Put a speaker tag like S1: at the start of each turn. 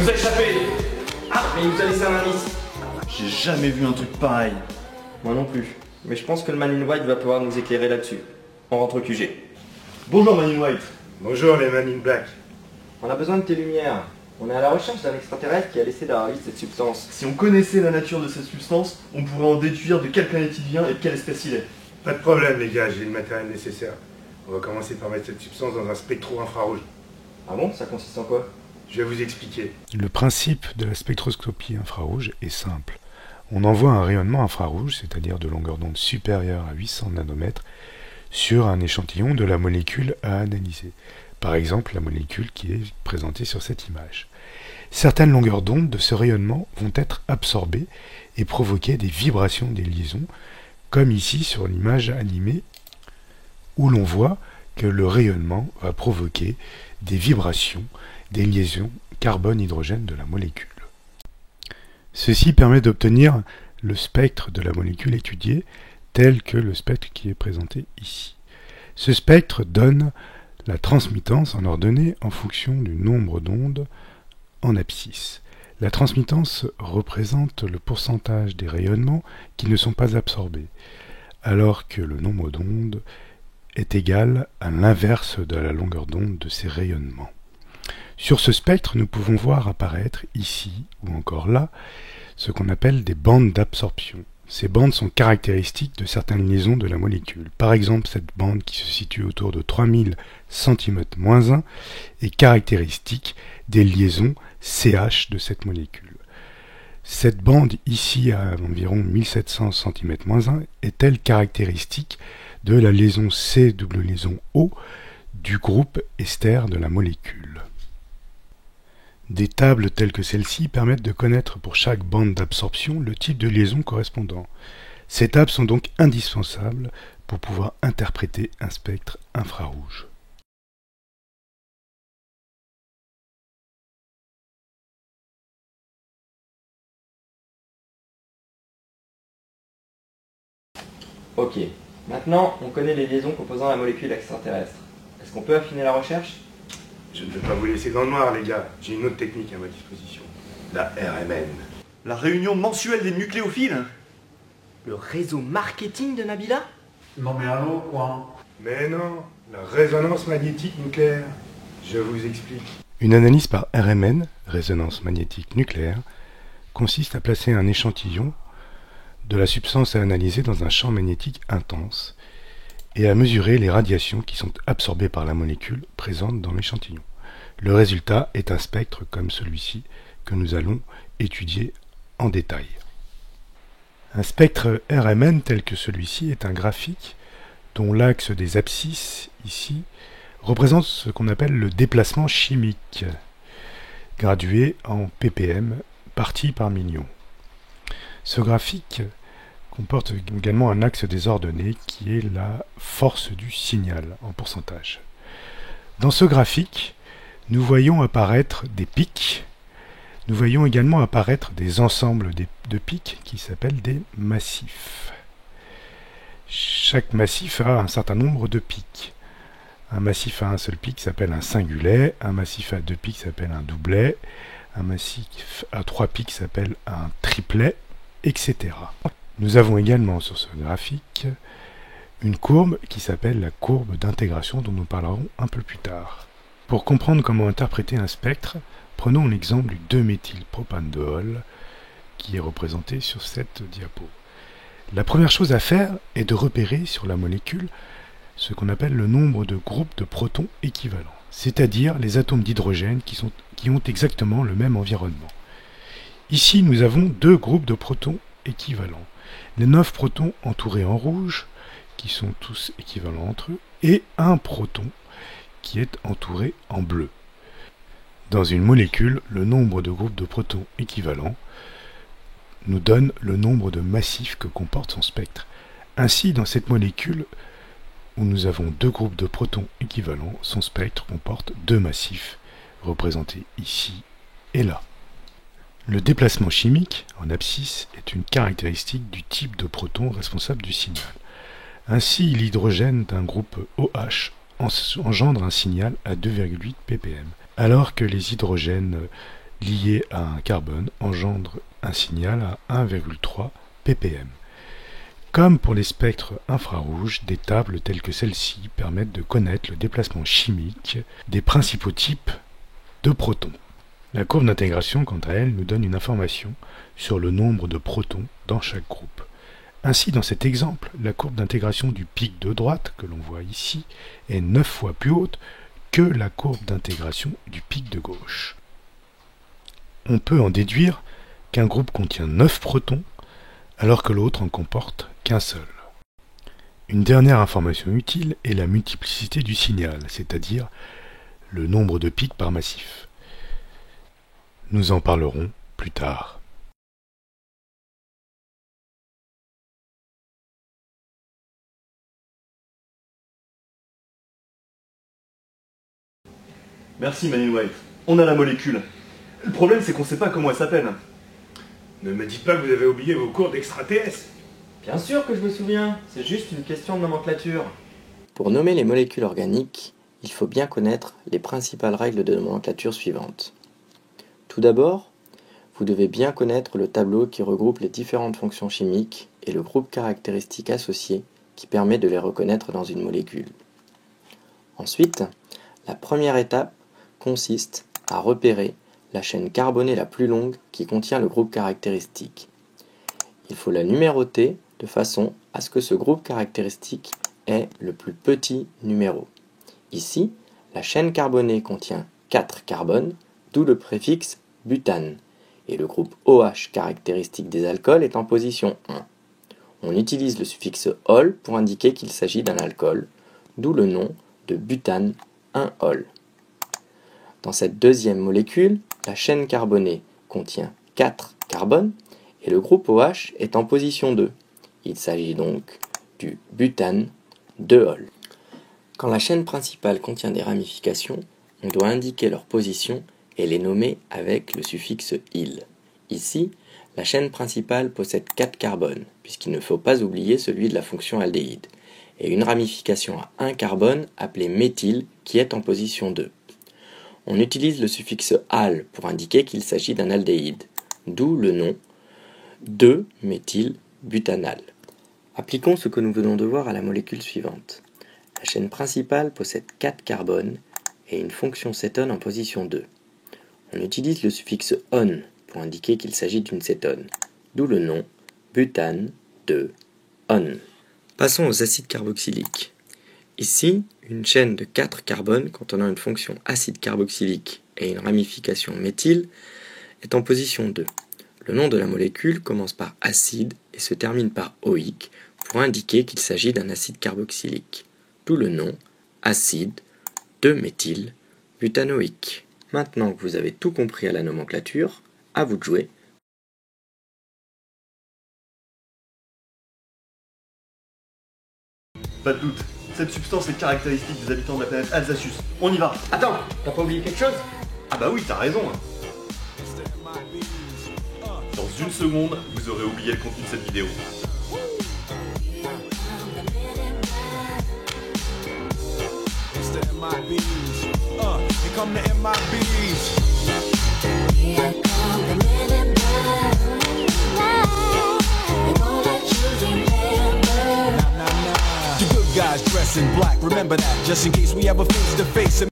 S1: nous a échappé. Ah, mais il nous a laissé un indice.
S2: J'ai jamais vu un truc pareil.
S3: Moi non plus. Mais je pense que le Man in White va pouvoir nous éclairer là-dessus. On rentre au QG.
S2: Bonjour Man in White.
S4: Bonjour les Man in Black.
S3: On a besoin de tes lumières. On est à la recherche d'un extraterrestre qui a laissé derrière lui cette substance.
S2: Si on connaissait la nature de cette substance, on pourrait en déduire de quelle planète il vient et de quelle espèce il est.
S4: Pas de problème les gars, j'ai le matériel nécessaire. On va commencer par mettre cette substance dans un spectro-infrarouge.
S3: Ah bon? Ça consiste en quoi?
S4: Je vais vous expliquer.
S5: Le principe de la spectroscopie infrarouge est simple. On envoie un rayonnement infrarouge, c'est-à-dire de longueur d'onde supérieure à 800 nanomètres, sur un échantillon de la molécule à analyser. Par exemple, la molécule qui est présentée sur cette image. Certaines longueurs d'onde de ce rayonnement vont être absorbées et provoquer des vibrations des liaisons, comme ici sur l'image animée, où l'on voit que le rayonnement va provoquer des vibrations des liaisons carbone-hydrogène de la molécule. Ceci permet d'obtenir le spectre de la molécule étudiée, tel que le spectre qui est présenté ici. Ce spectre donne la transmittance en ordonnée en fonction du nombre d'ondes en abscisse. La transmittance représente le pourcentage des rayonnements qui ne sont pas absorbés, alors que le nombre d'ondes est égal à l'inverse de la longueur d'onde de ces rayonnements. Sur ce spectre, nous pouvons voir apparaître ici ou encore là ce qu'on appelle des bandes d'absorption. Ces bandes sont caractéristiques de certaines liaisons de la molécule. Par exemple, cette bande qui se situe autour de 3000 cm-1 est caractéristique des liaisons CH de cette molécule. Cette bande ici à environ 1700 cm-1 est-elle caractéristique de la liaison C double liaison O du groupe ester de la molécule. Des tables telles que celle-ci permettent de connaître pour chaque bande d'absorption le type de liaison correspondant. Ces tables sont donc indispensables pour pouvoir interpréter un spectre infrarouge.
S3: Ok. Maintenant, on connaît les liaisons composant la molécule extraterrestre. Est-ce qu'on peut affiner la recherche?
S4: Je ne vais pas vous laisser dans le noir les gars, j'ai une autre technique à ma disposition. La RMN.
S2: La réunion mensuelle des nucléophiles?
S3: Le réseau marketing de Nabila?
S6: Non mais allô quoi?
S4: Mais non, la résonance magnétique nucléaire. Je vous explique.
S5: Une analyse par RMN, résonance magnétique nucléaire, consiste à placer un échantillon de la substance à analyser dans un champ magnétique intense et à mesurer les radiations qui sont absorbées par la molécule présente dans l'échantillon. Le résultat est un spectre comme celui-ci que nous allons étudier en détail. Un spectre RMN tel que celui-ci est un graphique dont l'axe des abscisses, ici, représente ce qu'on appelle le déplacement chimique, gradué en ppm, partie par million. Ce graphique comporte également un axe désordonné qui est la force du signal en pourcentage. Dans ce graphique, nous voyons apparaître des pics. Nous voyons également apparaître des ensembles de pics qui s'appellent des massifs. Chaque massif a un certain nombre de pics. Un massif à un seul pic s'appelle un singulet, un massif à deux pics s'appelle un doublet, un massif à trois pics s'appelle un triplet, etc. Nous avons également sur ce graphique une courbe qui s'appelle la courbe d'intégration dont nous parlerons un peu plus tard. Pour comprendre comment interpréter un spectre, prenons l'exemple du 2-méthylpropanidol qui est représenté sur cette diapo. La première chose à faire est de repérer sur la molécule ce qu'on appelle le nombre de groupes de protons équivalents, c'est-à-dire les atomes d'hydrogène qui ont exactement le même environnement. Ici, nous avons deux groupes de protons équivalents. Les 9 protons entourés en rouge, qui sont tous équivalents entre eux, et un proton qui est entouré en bleu. Dans une molécule, le nombre de groupes de protons équivalents nous donne le nombre de massifs que comporte son spectre. Ainsi, dans cette molécule, où nous avons deux groupes de protons équivalents, son spectre comporte deux massifs, représentés ici et là. Le déplacement chimique, en abscisse, est une caractéristique du type de proton responsable du signal. Ainsi, l'hydrogène d'un groupe OH engendre un signal à 2,8 ppm, alors que les hydrogènes lié à un carbone engendre un signal à 1,3 ppm. Comme pour les spectres infrarouges, des tables telles que celle-ci permettent de connaître le déplacement chimique des principaux types de protons. La courbe d'intégration, quant à elle, nous donne une information sur le nombre de protons dans chaque groupe. Ainsi, dans cet exemple, la courbe d'intégration du pic de droite, que l'on voit ici, est 9 fois plus haute que la courbe d'intégration du pic de gauche. On peut en déduire qu'un groupe contient 9 protons, alors que l'autre en comporte qu'un seul. Une dernière information utile est la multiplicité du signal, c'est-à-dire le nombre de pics par massif. Nous en parlerons plus tard.
S2: Merci Manuel White. On a la molécule. Le problème, c'est qu'on sait pas comment elle s'appelle.
S4: Ne me dites pas que vous avez oublié vos cours d'extraterrestres.
S3: Bien sûr que je me souviens, c'est juste une question de nomenclature.
S7: Pour nommer les molécules organiques, il faut bien connaître les principales règles de nomenclature suivantes. Tout d'abord, vous devez bien connaître le tableau qui regroupe les différentes fonctions chimiques et le groupe caractéristique associé qui permet de les reconnaître dans une molécule. Ensuite, la première étape consiste à repérer la chaîne carbonée la plus longue qui contient le groupe caractéristique. Il faut la numéroter de façon à ce que ce groupe caractéristique ait le plus petit numéro. Ici, la chaîne carbonée contient 4 carbones, d'où le préfixe butane, et le groupe OH caractéristique des alcools est en position 1. On utilise le suffixe -ol pour indiquer qu'il s'agit d'un alcool, d'où le nom de butane 1-ol. Dans cette deuxième molécule, la chaîne carbonée contient 4 carbones et le groupe OH est en position 2. Il s'agit donc du butane 2-ol. Quand la chaîne principale contient des ramifications, on doit indiquer leur position et les nommer avec le suffixe -il. Ici, la chaîne principale possède 4 carbones, puisqu'il ne faut pas oublier celui de la fonction aldéhyde, et une ramification à 1 carbone appelée méthyle qui est en position 2. On utilise le suffixe -al pour indiquer qu'il s'agit d'un aldéhyde, d'où le nom 2-méthylbutanal. Appliquons ce que nous venons de voir à la molécule suivante. La chaîne principale possède 4 carbones et une fonction cétone en position 2. On utilise le suffixe -on pour indiquer qu'il s'agit d'une cétone, d'où le nom butane 2-on. Passons aux acides carboxyliques. Ici, une chaîne de 4 carbones contenant une fonction acide carboxylique et une ramification méthyle est en position 2. Le nom de la molécule commence par acide et se termine par oïque pour indiquer qu'il s'agit d'un acide carboxylique, d'où le nom acide 2-méthylbutanoïque. Maintenant que vous avez tout compris à la nomenclature, à vous de jouer.
S2: Pas de doute, cette substance est caractéristique des habitants de la planète Alsacius. On y va.
S3: Attends, t'as pas oublié quelque chose?
S2: Ah bah oui, t'as raison. Dans une seconde, vous aurez oublié le contenu de cette vidéo.
S8: Guys dressed in black, remember that, just in case we ever face to face.